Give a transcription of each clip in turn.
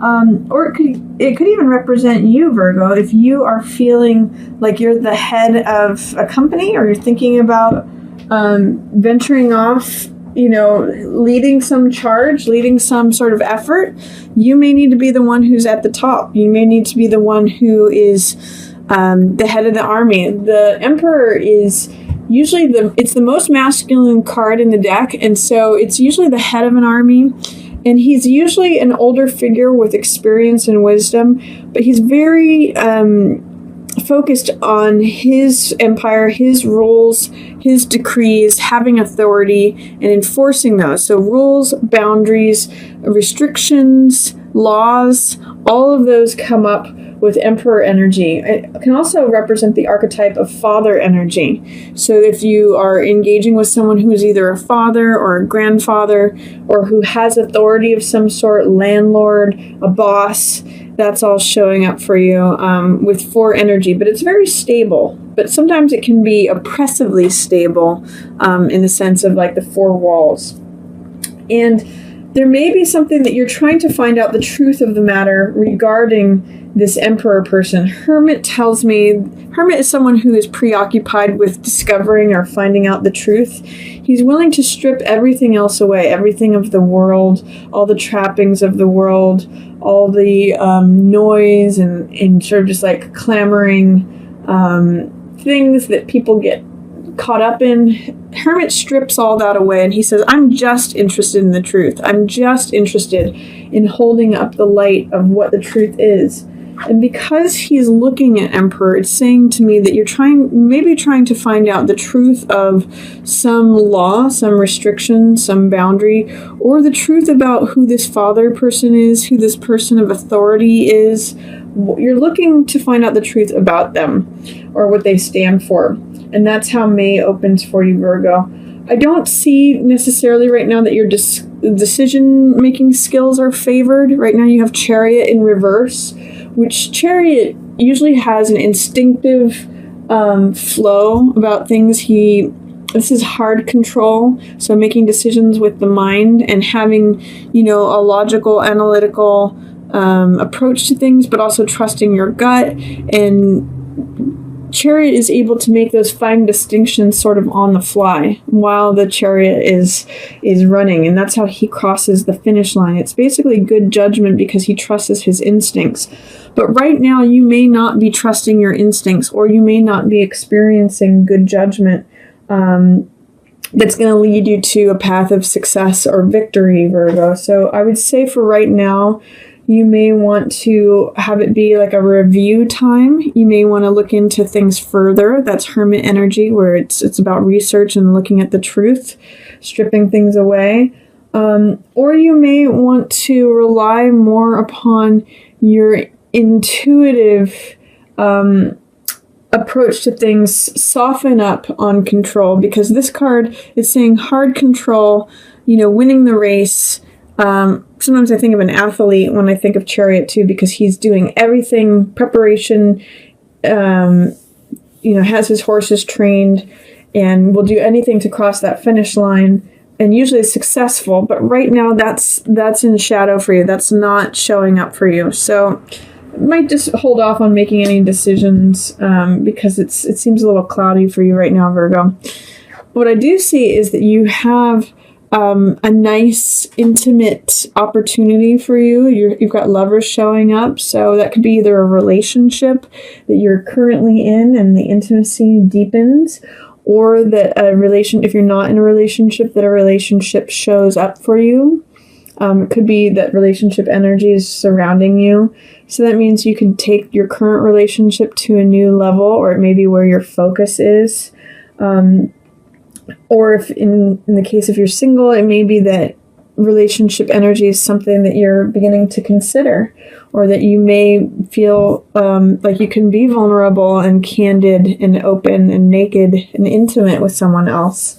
Or it could even represent you, Virgo, if you are feeling like you're the head of a company, or you're thinking about venturing off, leading some charge, leading some sort of effort. You may need to be the one who's at the top. You may need to be the one who is the head of the army. The Emperor is usually it's the most masculine card in the deck, and so it's usually the head of an army. And he's usually an older figure with experience and wisdom, but he's very focused on his empire, his rules, his decrees, having authority, and enforcing those. So rules, boundaries, restrictions, laws, all of those come up with Emperor energy. It can also represent the archetype of father energy. So if you are engaging with someone who is either a father or a grandfather, or who has authority of some sort, landlord, a boss, that's all showing up for you with 4 energy. But it's very stable. But sometimes it can be oppressively stable in the sense of like the 4 walls. And there may be something that you're trying to find out the truth of the matter regarding this Emperor person. Hermit tells me, Hermit is someone who is preoccupied with discovering or finding out the truth. He's willing to strip everything else away, everything of the world, all the trappings of the world, all the noise and sort of just like clamoring things that people get caught up in. Hermit strips all that away, and he says, I'm just interested in the truth. I'm just interested in holding up the light of what the truth is. And because he's looking at Emperor, it's saying to me that you're maybe trying to find out the truth of some law, some restriction, some boundary, or the truth about who this father person is, who this person of authority is. You're looking to find out the truth about them, or what they stand for. And that's how May opens for you, Virgo. I don't see necessarily right now that your decision-making skills are favored. Right now you have Chariot in reverse, which Chariot usually has an instinctive flow about things. This is hard control, so making decisions with the mind and having, a logical, analytical approach to things, but also trusting your gut. And Chariot is able to make those fine distinctions sort of on the fly while the Chariot is running, and that's how he crosses the finish line. It's basically good judgment because he trusts his instincts. But right now you may not be trusting your instincts, or you may not be experiencing good judgment that's going to lead you to a path of success or victory, Virgo. So I would say for right now, you may want to have it be like a review time. You may want to look into things further. That's Hermit energy, where it's about research and looking at the truth, stripping things away. Or you may want to rely more upon your intuitive approach to things, soften up on control, because this card is saying hard control, winning the race. Sometimes I think of an athlete when I think of Chariot too, because he's doing everything, preparation, has his horses trained and will do anything to cross that finish line, and usually is successful. But right now that's in shadow for you. That's not showing up for you. So might just hold off on making any decisions because it seems a little cloudy for you right now, Virgo. What I do see is that you have a nice, intimate opportunity for you. You've got lovers showing up, so that could be either a relationship that you're currently in and the intimacy deepens, or that if you're not in a relationship, that a relationship shows up for you. It could be that relationship energy is surrounding you. So that means you could take your current relationship to a new level, or it may be where your focus is. Or if in the case if you're single, it may be that relationship energy is something that you're beginning to consider, or that you may feel like you can be vulnerable and candid and open and naked and intimate with someone else.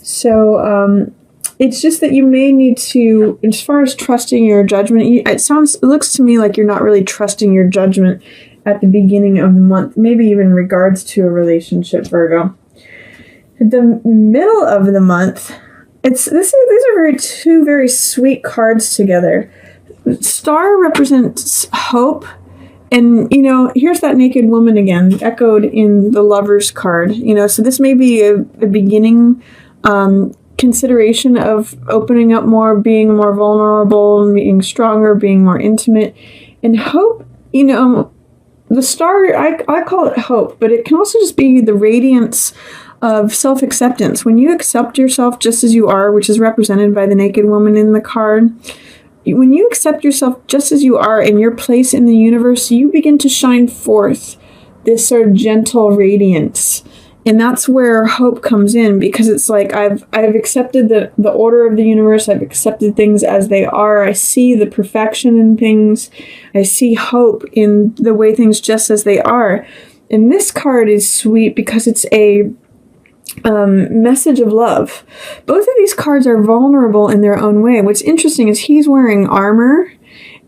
So it's just that you may need to, as far as trusting your judgment, it looks to me like you're not really trusting your judgment at the beginning of the month, maybe even in regards to a relationship, Virgo. At the middle of the month, these are two very sweet cards together. Star represents hope. And, here's that naked woman again, echoed in the Lover's card. So this may be a beginning consideration of opening up more, being more vulnerable, being stronger, being more intimate. And hope, the star, I call it hope, but it can also just be the radiance of self-acceptance. When you accept yourself just as you are, which is represented by the naked woman in the card, when you accept yourself just as you are in your place in the universe, you begin to shine forth this sort of gentle radiance. And that's where hope comes in, because it's like I've accepted the order of the universe. I've accepted things as they are. I see the perfection in things. I see hope in the way things just as they are. And this card is sweet because it's a message of love. Both of these cards are vulnerable in their own way. What's interesting is he's wearing armor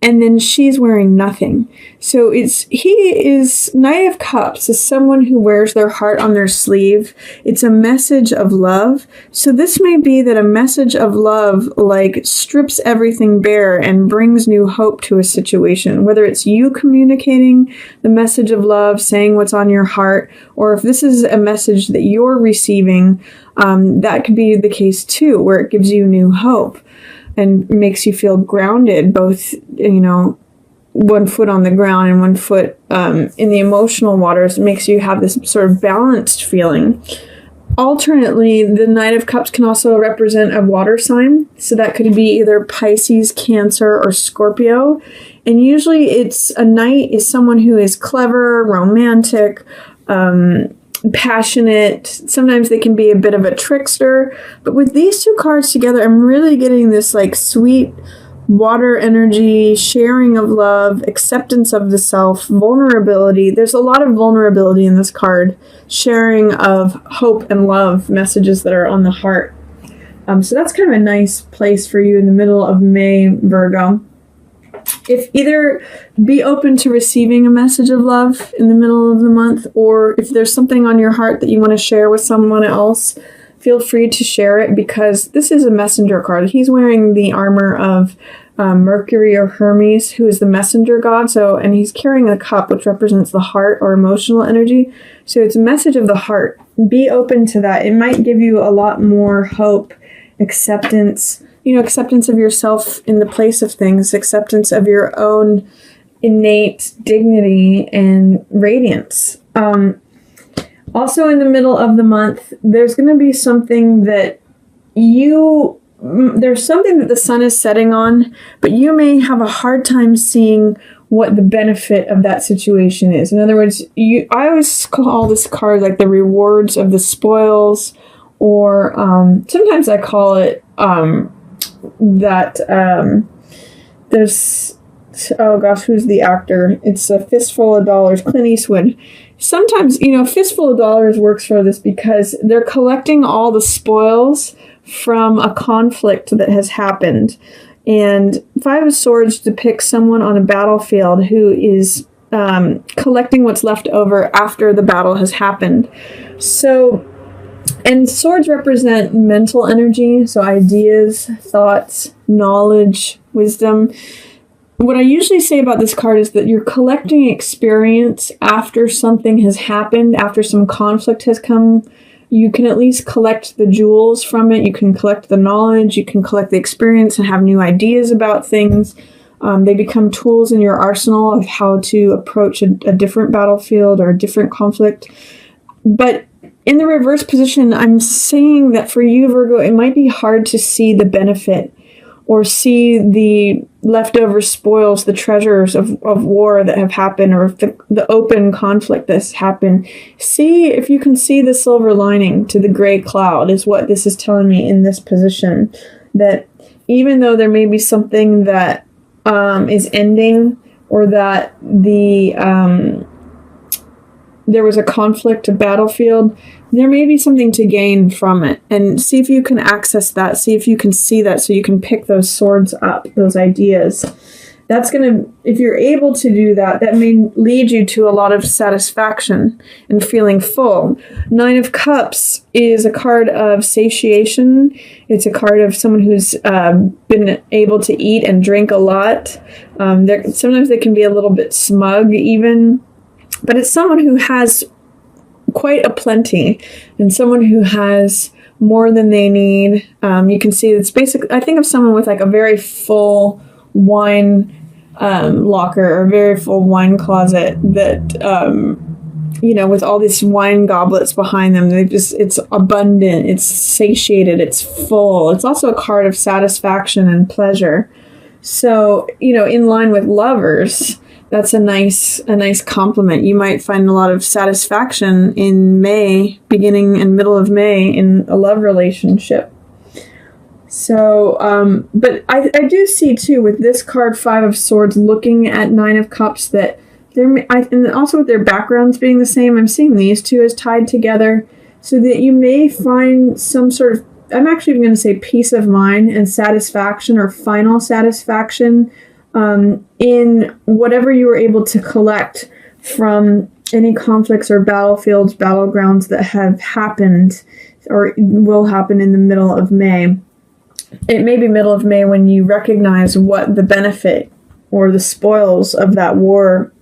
and then she's wearing nothing. So Knight of Cups is someone who wears their heart on their sleeve. It's a message of love. So this may be that a message of love strips everything bare and brings new hope to a situation, whether it's you communicating the message of love, saying what's on your heart, or if this is a message that you're receiving, that could be the case too, where it gives you new hope and makes you feel grounded, both, one foot on the ground and one foot in the emotional waters. It makes you have this sort of balanced feeling. Alternately, the Knight of Cups can also represent a water sign. So that could be either Pisces, Cancer, or Scorpio. And usually a knight is someone who is clever, romantic, passionate. Sometimes they can be a bit of a trickster. But with these two cards together, I'm really getting this sweet water energy, sharing of love, acceptance of the self, vulnerability. There's a lot of vulnerability in this card. Sharing of hope and love, messages that are on the heart. So that's kind of a nice place for you in the middle of May, Virgo. If either be open to receiving a message of love in the middle of the month, or if there's something on your heart that you want to share with someone else, feel free to share it, because this is a messenger card. He's wearing the armor of Mercury or Hermes, who is the messenger god. And he's carrying a cup, which represents the heart or emotional energy. So it's a message of the heart. Be open to that. It might give you a lot more hope, acceptance, acceptance of yourself in the place of things, acceptance of your own innate dignity and radiance. Also in the middle of the month, there's going to be something that there's something that the sun is setting on, but you may have a hard time seeing what the benefit of that situation is. In other words, I always call this card the rewards of the spoils, or sometimes I call it there's, oh gosh, who's the actor? It's A Fistful of Dollars, Clint Eastwood. Sometimes, Fistful of Dollars works for this because they're collecting all the spoils from a conflict that has happened. And Five of Swords depicts someone on a battlefield who is collecting what's left over after the battle has happened. So, and swords represent mental energy, so ideas, thoughts, knowledge, wisdom. What I usually say about this card is that you're collecting experience after something has happened, after some conflict has come. You can at least collect the jewels from it. You can collect the knowledge. You can collect the experience and have new ideas about things. They become tools in your arsenal of how to approach a different battlefield or a different conflict. But in the reverse position, I'm saying that for you, Virgo, it might be hard to see the benefit or see the leftover spoils, the treasures of war that have happened, or the open conflict that's happened. See if you can see the silver lining to the gray cloud, is what this is telling me in this position. That even though there may be something that is ending, or that there was a conflict, a battlefield, there may be something to gain from it. And see if you can access that. See if you can see that, so you can pick those swords up, those ideas. that's going to, if you're able to do that, that may lead you to a lot of satisfaction and feeling full. Nine of Cups is a card of satiation. It's a card of someone who's been able to eat and drink a lot. Sometimes they can be a little bit smug even, but it's someone who has quite a plenty and someone who has more than they need. You can see it's basically, I think of someone with like a very full wine locker or very full wine closet that with all these wine goblets behind them. It's abundant, it's satiated, it's full. It's also a card of satisfaction and pleasure. So, in line with lovers, that's a nice compliment. You might find a lot of satisfaction in May, beginning and middle of May, in a love relationship. So, but I do see too with this card, Five of Swords, looking at Nine of Cups, that and also with their backgrounds being the same, I'm seeing these two as tied together, so that you may find some sort of, I'm actually going to say peace of mind and satisfaction or final satisfaction in whatever you were able to collect from any conflicts or battlefields, battlegrounds that have happened or will happen in the middle of May. It may be middle of May when you recognize what the benefit or the spoils of that war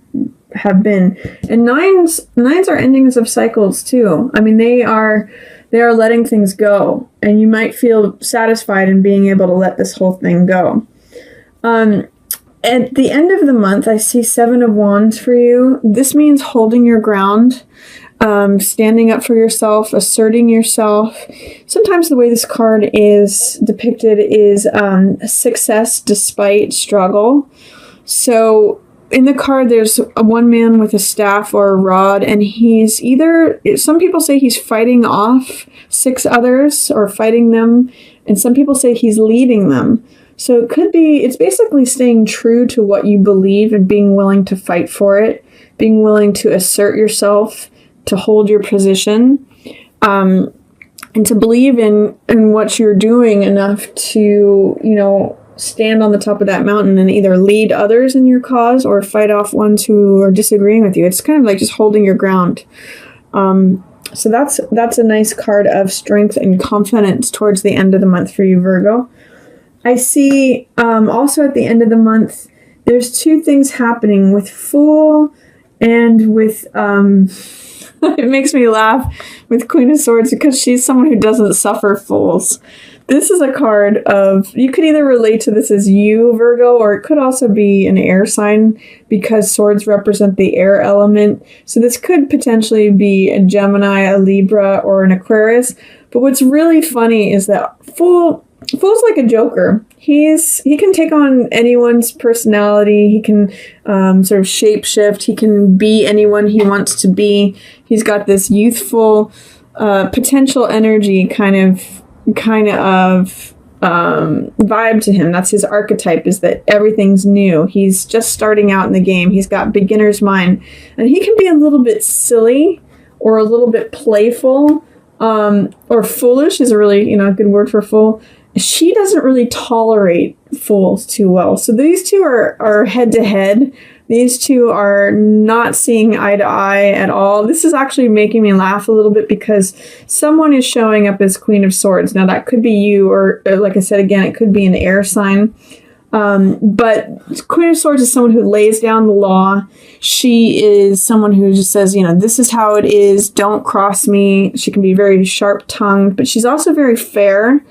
have been. And nines are endings of cycles too. I mean, they are letting things go, and you might feel satisfied in being able to let this whole thing go. At the end of the month, I see Seven of Wands for you. This means holding your ground, standing up for yourself, asserting yourself. Sometimes the way this card is depicted is success despite struggle. So in the card, there's one man with a staff or a rod, and he's some people say he's fighting off 6 others or fighting them, and some people say he's leading them. So it's basically staying true to what you believe and being willing to fight for it, being willing to assert yourself, to hold your position, and to believe in what you're doing enough to, stand on the top of that mountain and either lead others in your cause or fight off ones who are disagreeing with you. It's kind of like just holding your ground. So that's a nice card of strength and confidence towards the end of the month for you, Virgo. I see also at the end of the month, there's 2 things happening with Fool and with, it makes me laugh with Queen of Swords because she's someone who doesn't suffer fools. This is a card of, you could either relate to this as you, Virgo, or it could also be an air sign because swords represent the air element. So this could potentially be a Gemini, a Libra, or an Aquarius. But what's really funny is that Fool's like a joker. He can take on anyone's personality. He can sort of shapeshift. He can be anyone he wants to be. He's got this youthful potential energy kind of vibe to him. That's his archetype, is that everything's new. He's just starting out in the game. He's got beginner's mind, and he can be a little bit silly or a little bit playful, or foolish is a really good word for fool. She doesn't really tolerate fools too well. So these two are head to head. These two are not seeing eye to eye at all. This is actually making me laugh a little bit because someone is showing up as Queen of Swords. Now that could be you, or like I said again, it could be an air sign. But Queen of Swords is someone who lays down the law. She is someone who just says, this is how it is. Don't cross me. She can be very sharp-tongued, but she's also very fair.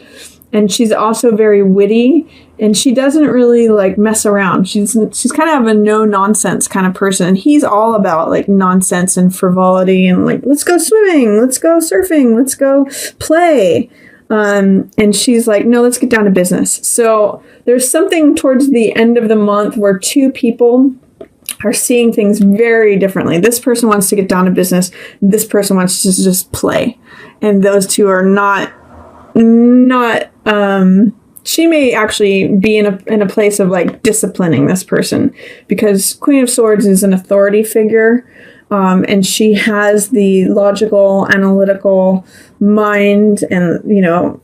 And she's also very witty, and she doesn't really mess around. She's kind of a no nonsense kind of person. And he's all about nonsense and frivolity and let's go swimming, let's go surfing, let's go play. And she's like, no, let's get down to business. So there's something towards the end of the month where 2 people are seeing things very differently. This person wants to get down to business. This person wants to just play. And those 2 are not she may actually be in a place of disciplining this person, because Queen of Swords is an authority figure, and she has the logical, analytical mind and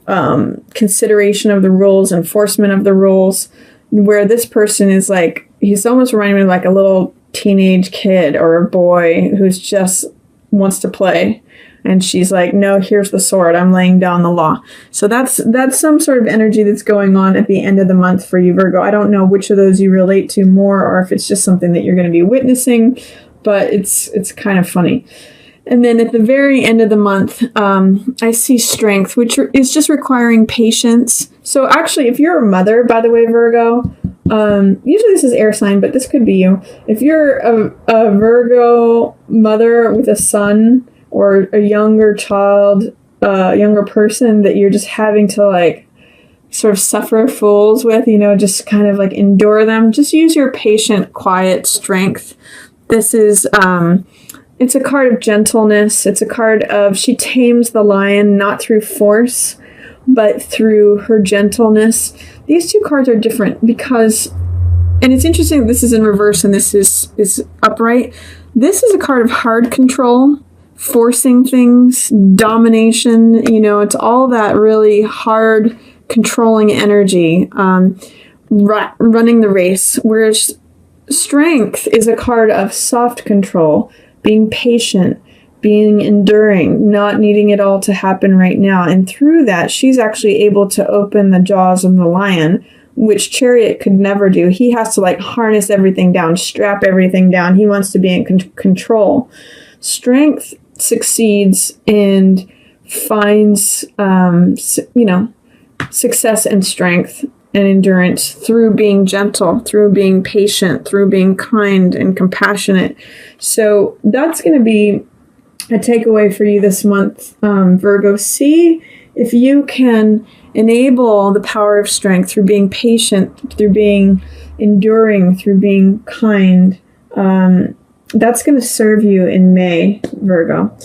consideration of the rules, enforcement of the rules, where this person is he's almost reminding me of like a little teenage kid or a boy who's just wants to play. And she's like, no, here's the sword. I'm laying down the law. So that's some sort of energy that's going on at the end of the month for you, Virgo. I don't know which of those you relate to more, or if it's just something that you're going to be witnessing, but it's kind of funny. And then at the very end of the month, I see strength, which is just requiring patience. So actually, if you're a mother, by the way, Virgo, usually this is air sign, but this could be you. If you're a Virgo mother with a son, or a younger child, younger person that you're just having to like sort of suffer fools with, just kind of like endure them. Just use your patient, quiet strength. This is, it's a card of gentleness. It's a card of she tames the lion, not through force, but through her gentleness. These two cards are different because, and it's interesting, this is in reverse and this is upright. This is a card of hard control, forcing things, domination, it's all that really hard, controlling energy, running the race, whereas strength is a card of soft control, being patient, being enduring, not needing it all to happen right now. And through that, she's actually able to open the jaws of the lion, which Chariot could never do. He has to like harness everything down, strap everything down. He wants to be in control. Strength succeeds and finds, success and strength and endurance through being gentle, through being patient, through being kind and compassionate. So that's going to be a takeaway for you this month, Virgo. See if you can enable the power of strength through being patient, through being enduring, through being kind. That's going to serve you in May, Virgo.